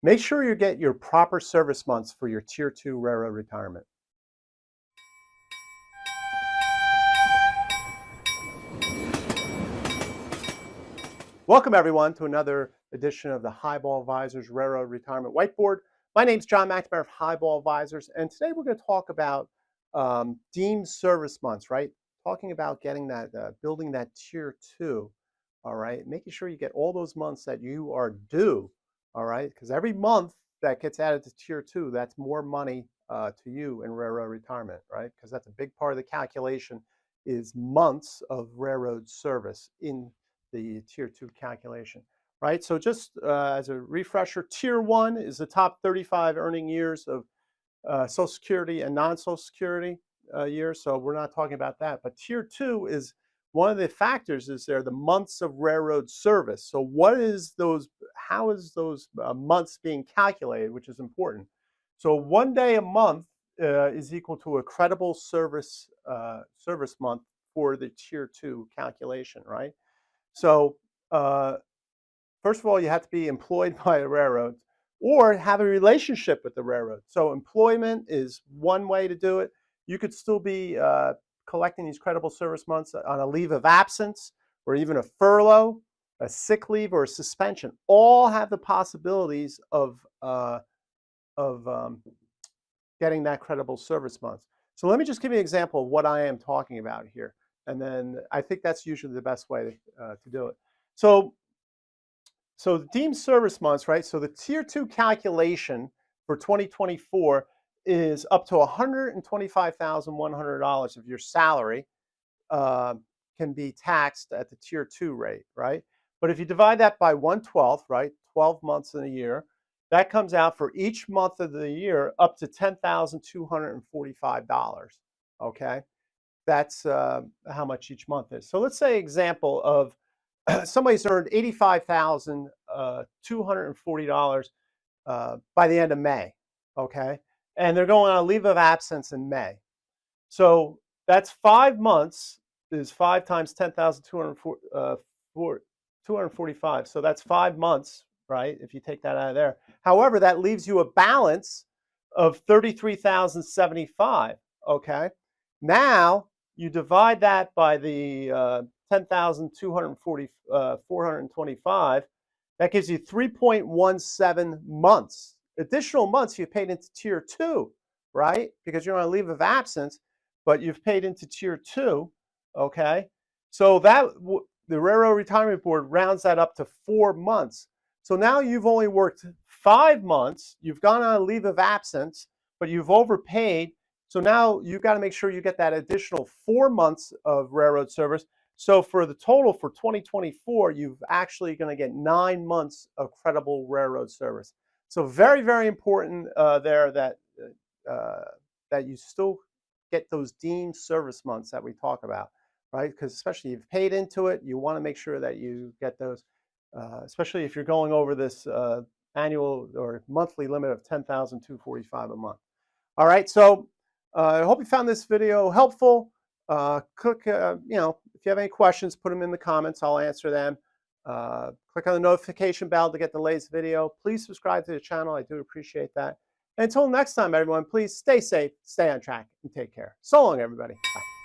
Make sure you get your proper service months for your Tier 2 railroad retirement. Welcome everyone to another edition of the Highball Advisors Railroad Retirement Whiteboard. My name is John McNamara of Highball Advisors, and today we're going to talk about deemed service months, right? Talking about getting that, building that Tier 2, all right? Making sure you get all those months that you are due, all right? Because every month that gets added to Tier 2, that's more money to you in railroad retirement, right? Because that's a big part of the calculation is months of railroad service in the Tier 2 calculation, right? So just as a refresher, Tier 1 is the top 35 earning years of Social Security and non-Social Security years, so we're not talking about that. But Tier 2 is one of the factors is there the months of railroad service. So what is those, how is those months being calculated, which is important. So 1 day a month is equal to a credible service month for the Tier 2 calculation, right? So first of all, you have to be employed by a railroad or have a relationship with the railroad. So employment is one way to do it. You could still be collecting these credible service months on a leave of absence or even a furlough, a sick leave, or a suspension. All have the possibilities of getting that credible service months. So let me just give you an example of what I am talking about here. And then I think that's usually the best way to do it. So the deemed service months, right? So the Tier 2 calculation for 2024 is up to $125,100 of your salary can be taxed at the Tier 2 rate, right? But if you divide that by 1/12, right, 12 months in a year, that comes out for each month of the year up to $10,245, okay? That's how much each month is. So let's say example of somebody's earned $85,240 by the end of May, okay? And they're going on a leave of absence in May. So that's 5 months, is 5 times 10,245. So that's 5 months, right, if you take that out of there. However, that leaves you a balance of $33,075, okay? Now, you divide that by the 425, that gives you 3.17 months. Additional months you paid into Tier 2, right? Because you're on a leave of absence, but you've paid into Tier 2, okay? So that the Railroad Retirement Board rounds that up to 4 months. So now you've only worked 5 months, you've gone on a leave of absence, but you've overpaid. So now you've got to make sure you get that additional 4 months of railroad service. So for the total for 2024, you've actually going to get 9 months of credible railroad service. So very, very important there that that you still get those deemed service months that we talk about, right? Because especially if you've paid into it, you want to make sure that you get those, especially if you're going over this annual or monthly limit of $10,245 a month. All right, so I hope you found this video helpful. Click, if you have any questions, put them in the comments. I'll answer them. Click on the notification bell to get the latest video. Please subscribe to the channel. I do appreciate that. And until next time, everyone, please stay safe, stay on track, and take care. So long, everybody. Bye.